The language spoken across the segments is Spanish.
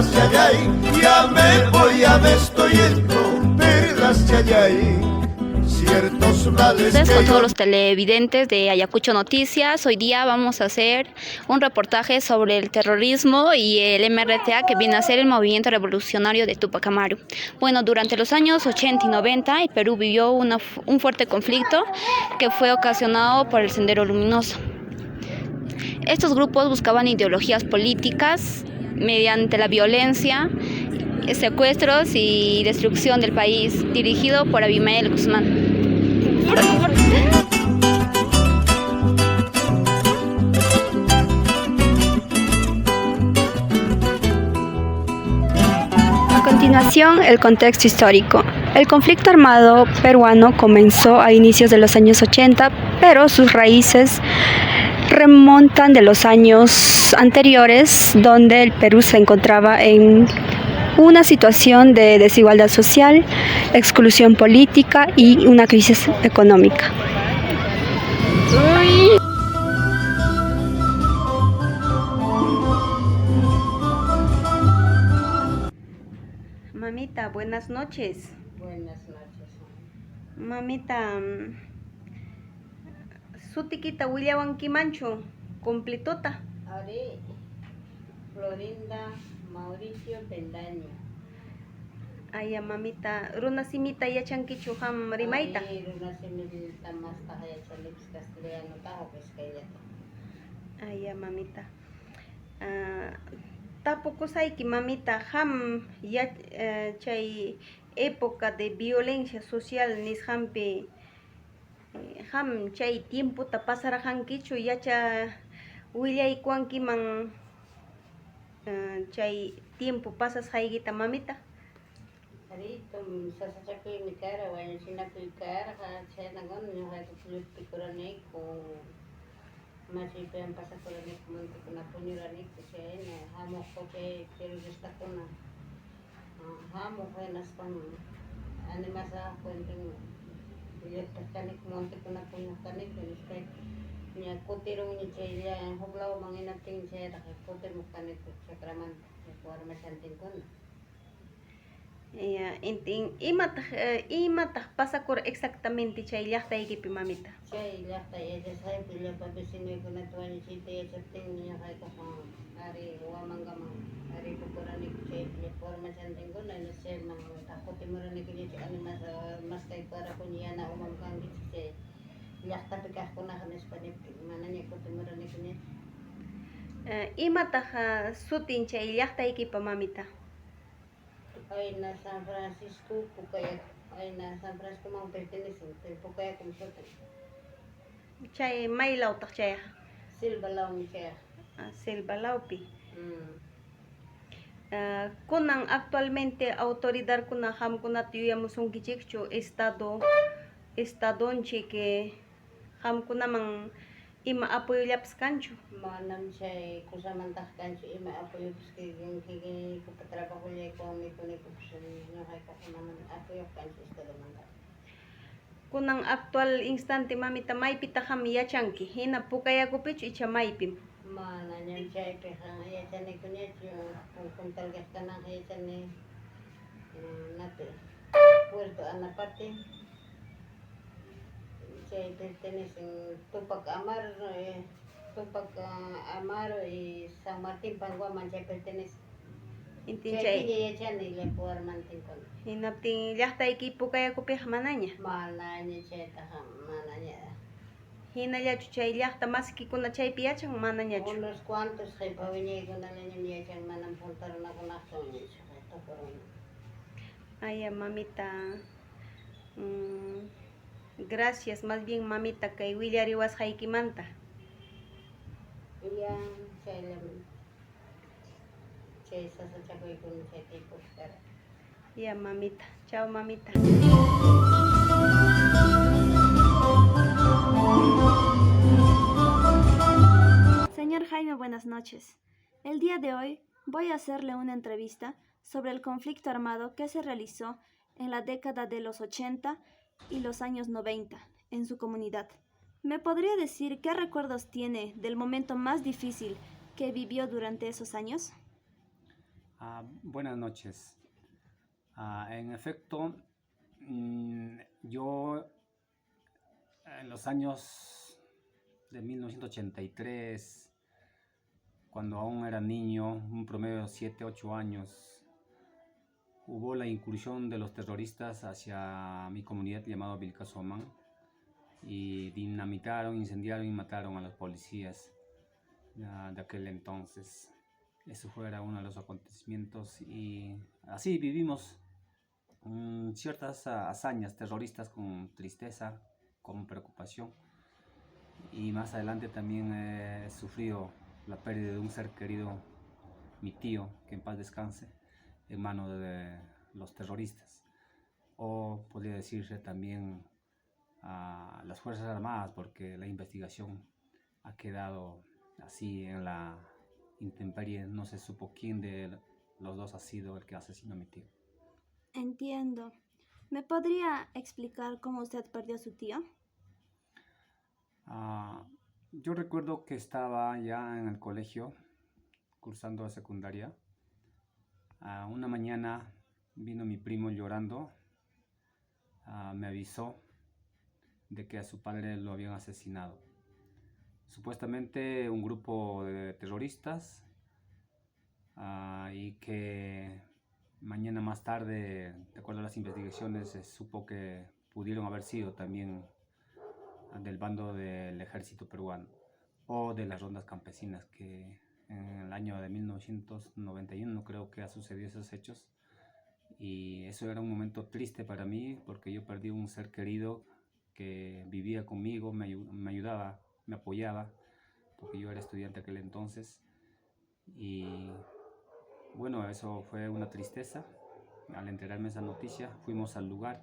perlas yayay, ya me voy, ya me estoy yendo, perlas yayay, ciertos males Entonces, que con yo... todos los televidentes de Ayacucho Noticias, hoy día vamos a hacer un reportaje sobre el terrorismo y el MRTA, que viene a ser el Movimiento Revolucionario de Tupac Amaru. Bueno, durante los años 80 y 90, el Perú vivió un fuerte conflicto que fue ocasionado por el Sendero Luminoso. Estos grupos buscaban ideologías políticas mediante la violencia, secuestros y destrucción del país, dirigido por Abimael Guzmán. A continuación, el contexto histórico. El conflicto armado peruano comenzó a inicios de los años 80, pero sus raíces remontan de los años anteriores, donde el Perú se encontraba en una situación de desigualdad social, exclusión política y una crisis económica. Mamita, buenas noches. Buenas noches. Mamita, sutikita willawan kimanchu, completota. Ari, Florinda Mauricio Bendaño. Aya, mamita, runa simita yachankichu ham rimayta. Ari, Runa Similita más tajaya chalips castellano tajo pescayata. Aya, mamita. Tapukusayki, mamita, ham ya chay época de violencia social nishampi, ham chay tiemputa pasarajankichu yacha willaykuankiman, chay tiempo pasas haygita, mamita. Ari, sasachakuy mi cara, wayan sinakuy cara, chaynagon, ñuqayku pulipikuranikku, machipian pasakuranikku, mantukuna puñuranikku, chayna hamuqku chay terroristakuna, hamuq hinaspan animasa cuenten llaqtanikku, mantukuna puñuqtanikku, nispay ña kutirunña chaylla huklawaman hinaptin chayraqa kutirmuqtanikku chakramanta, warmachantinkuna. Imataq pasakur exactamente chay llaqtaykipi, mamita. Chay llaqta yachasqaypi llapa vecinuykunata wañuchiyta yachaptinmi ñuqaykuqa ari Huamangaman ari pukuraniku chaypi llapa warmachantinkuna chayman kutimuraniku chay animasa maskayparakuña yana umam kankichik chay llaqtapi kaqkunaqa nispa niptin manaña kutimuraniku ña. Imataq sutin chay llaqtaykipa, mamita? Ayna San Francisco Pucayacu, ayna San Francisco man pertenece, Pucayacu sutin. Chay maylawtaq chayqa? Silbalawmi chayqa. Silbalawpi. Kunan actualmente autoridadkuna hamkunata yuyamusunkichikchu estadonchik hamkunaman ima apoyollapas kanchu? Manam chay kusamantaq kanchu ima apoyopis kikikupa trabajollaykuwan mikunikupish ñuqaykuqa manam apoyoq kanchu estadumanta. Kunan actual instante, mamita, maypitaq ham yachanki, hina Pucayacupichu icha maypim? Manañam chaypiqa yachanikuñachu, puntal llaqtanaqa yachani napi Puerto Anapati, chay pertenecen Tupac Amaru y San Martín Panguaman chay pertenece. Intin Chaypiña chay yachani llapa warmantinkuna. hinaptin llaqtayki Pucayacupiqa manaña? Manaña chaytaqa manaña. Hinallachu chay llaqta masikikuna chaypi yachan, manañachu? Unos cuantos qhipa wiñaykunallañam yachan, manam puntarunakunaqchu tukuruna. Aya, mamita, gracias más bien, mamita, kay willariwasqaykimanta. Ya chayllaman chay sasachakuykuna chay tipuskara. Ya, mamita. Chao, mamita. Señor Jaime, buenas noches. El día de hoy voy a hacerle una entrevista sobre el conflicto armado que se realizó en la década de los 80 y los años 90 en su comunidad. ¿Me podría decir qué recuerdos tiene del momento más difícil que vivió durante esos años? Buenas noches. En efecto, yo en los años de 1983, cuando aún era niño, un promedio de 7, 8 años, hubo la incursión de los terroristas hacia mi comunidad llamada Vilcasomán y dinamitaron, incendiaron y mataron a los policías de aquel entonces. Eso fue uno de los acontecimientos y así vivimos ciertas hazañas terroristas con tristeza, con preocupación, y más adelante también he sufrido la pérdida de un ser querido, mi tío, que en paz descanse, en manos de los terroristas, o podría decirse también a las Fuerzas Armadas, porque la investigación ha quedado así en la intemperie. No se supo quién de los dos ha sido el que asesinó a mi tío. Entiendo. ¿Me podría explicar cómo usted perdió a su tío? Ah, yo recuerdo que estaba ya en el colegio, cursando secundaria. Una mañana vino mi primo llorando, me avisó de que a su padre lo habían asesinado. Supuestamente un grupo de terroristas, y que mañana más tarde, de acuerdo a las investigaciones, se supo que pudieron haber sido también del bando del ejército peruano o de las rondas campesinas, que en el año de 1991 creo que ha sucedido esos hechos. Y eso era un momento triste para mí, porque yo perdí un ser querido que vivía conmigo, me ayudaba, me apoyaba, porque yo era estudiante aquel entonces. Y bueno, eso fue una tristeza. Al enterarme de esa noticia, fuimos al lugar.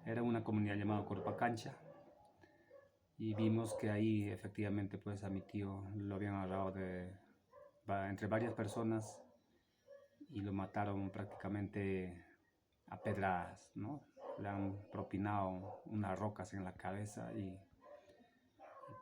Era una comunidad llamada Corpacancha, y vimos que ahí efectivamente pues a mi tío lo habían agarrado entre varias personas y lo mataron prácticamente a pedradas, ¿no? Le han propinado unas rocas en la cabeza y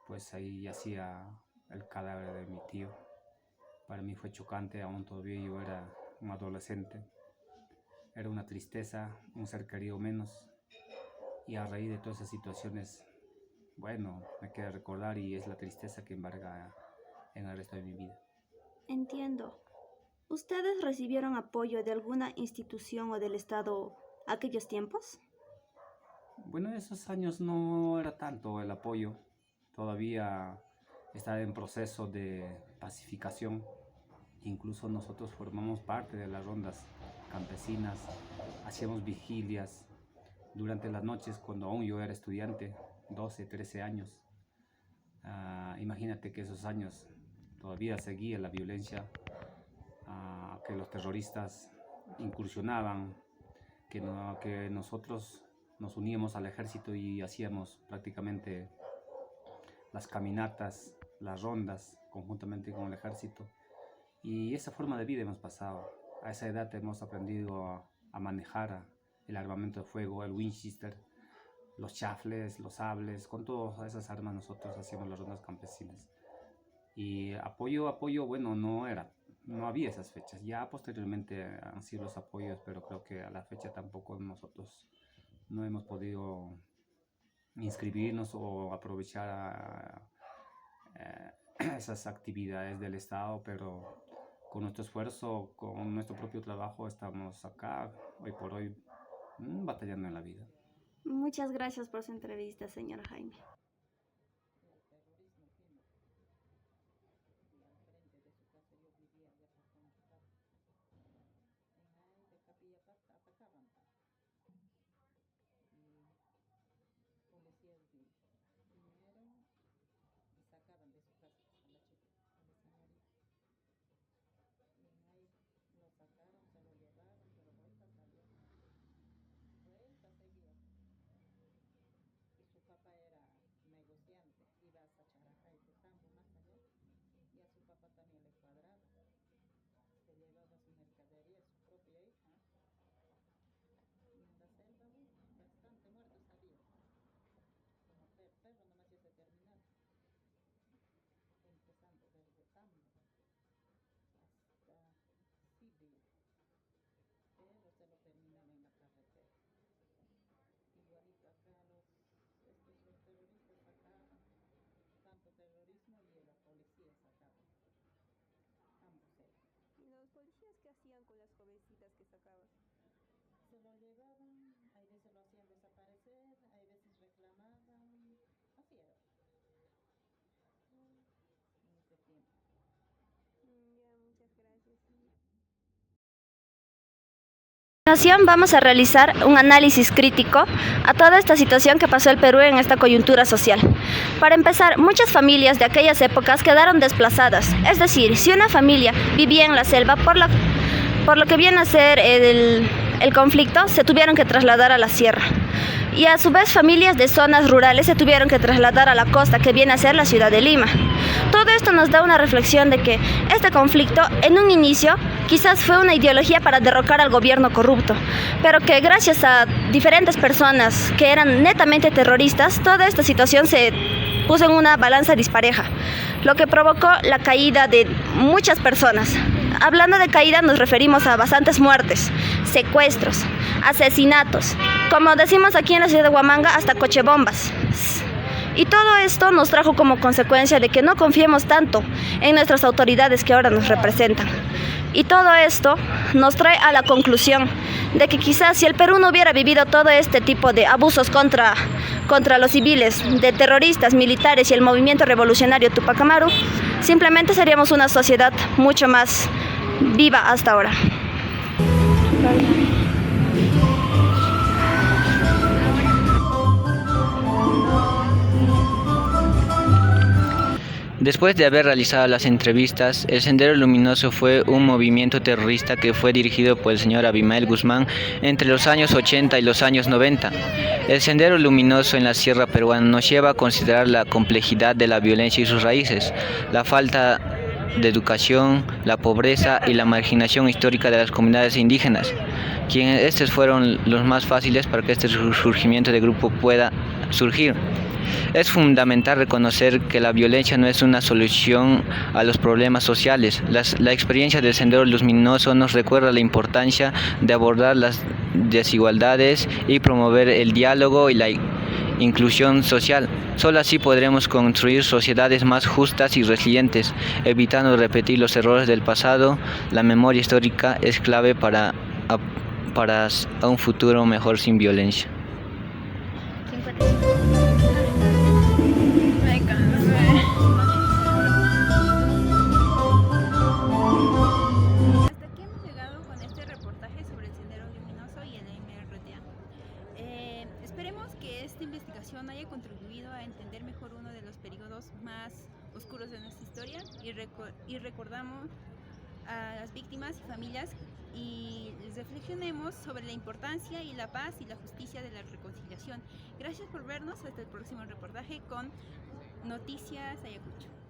pues ahí yacía el cadáver de mi tío. Para mí fue chocante, aún todavía yo era un adolescente. Era una tristeza, un ser querido menos. Y a raíz de todas esas situaciones, bueno, me queda recordar, y es la tristeza que embarga en el resto de mi vida. Entiendo. ¿Ustedes recibieron apoyo de alguna institución o del Estado aquellos tiempos? Bueno, en esos años no era tanto el apoyo. Todavía estaba en proceso de pacificación. Incluso nosotros formamos parte de las rondas campesinas, hacíamos vigilias durante las noches cuando aún yo era estudiante, 12, 13 años. Imagínate que esos años todavía seguía la violencia, que los terroristas incursionaban, que nosotros nos uníamos al ejército y hacíamos prácticamente las caminatas, las rondas conjuntamente con el ejército. Y esa forma de vida hemos pasado. A esa edad hemos aprendido a manejar el armamento de fuego, el Winchester, los chafles, los sables. Con todas esas armas nosotros hacíamos las rondas campesinas. Y apoyo, bueno, no había esas fechas. Ya posteriormente han sido los apoyos, pero creo que a la fecha tampoco nosotros no hemos podido inscribirnos o aprovechar esas actividades del Estado, pero con nuestro esfuerzo, con nuestro propio trabajo, estamos acá, hoy por hoy, batallando en la vida. Muchas gracias por su entrevista, señor Jaime. El terrorismo vino y al frente de su casa yo vivía allá por Conquistado. En ahí de Capilla Pasta atacaban y policías vinieron y sacaban de su casa a la chica, a la señorita. Y en ahí lo sacaron, se lo llevaron, pero vuelta salió. Vuelta seguía. Y su capa era hacían con las jovencitas que sacaban? Se lo llevaban, hay veces lo hacían desaparecer, hay veces reclamaban, así era. En ese tiempo. Ya, muchas gracias. A continuación vamos a realizar un análisis crítico a toda esta situación que pasó el Perú en esta coyuntura social. Para empezar, muchas familias de aquellas épocas quedaron desplazadas, es decir, si una familia vivía en la selva por lo que viene a ser el conflicto, se tuvieron que trasladar a la sierra. Y a su vez familias de zonas rurales se tuvieron que trasladar a la costa, que viene a ser la ciudad de Lima. Todo esto nos da una reflexión de que este conflicto en un inicio quizás fue una ideología para derrocar al gobierno corrupto, pero que gracias a diferentes personas que eran netamente terroristas, toda esta situación se puso en una balanza dispareja, lo que provocó la caída de muchas personas. Hablando de caída nos referimos a bastantes muertes, secuestros, asesinatos, como decimos aquí en la ciudad de Huamanga, hasta cochebombas. Y todo esto nos trajo como consecuencia de que no confiemos tanto en nuestras autoridades que ahora nos representan. Y todo esto nos trae a la conclusión de que quizás si el Perú no hubiera vivido todo este tipo de abusos contra los civiles, de terroristas, militares y el movimiento revolucionario Tupac Amaru, simplemente seríamos una sociedad mucho más viva hasta ahora. Después de haber realizado las entrevistas, el Sendero Luminoso fue un movimiento terrorista que fue dirigido por el señor Abimael Guzmán entre los años 80 y los años 90. El Sendero Luminoso en la Sierra Peruana nos lleva a considerar la complejidad de la violencia y sus raíces, la falta de educación, la pobreza y la marginación histórica de las comunidades indígenas, quienes estos fueron los más fáciles para que este surgimiento de grupo pueda surgir. Es fundamental reconocer que la violencia no es una solución a los problemas sociales. La experiencia del Sendero Luminoso nos recuerda la importancia de abordar las desigualdades y promover el diálogo y la inclusión social. Solo así podremos construir sociedades más justas y resilientes, evitando repetir los errores del pasado. La memoria histórica es clave para un futuro mejor sin violencia. Hasta aquí hemos llegado con este reportaje sobre el Sendero Luminoso y el MRTA. Esperemos que esta investigación haya contribuido a entender mejor uno de los periodos más oscuros de nuestra historia y recordamos a las víctimas y familias y reflexionemos sobre la importancia y la paz y la justicia de la reconciliación. Gracias por vernos, hasta el próximo reportaje con Noticias Ayacucho.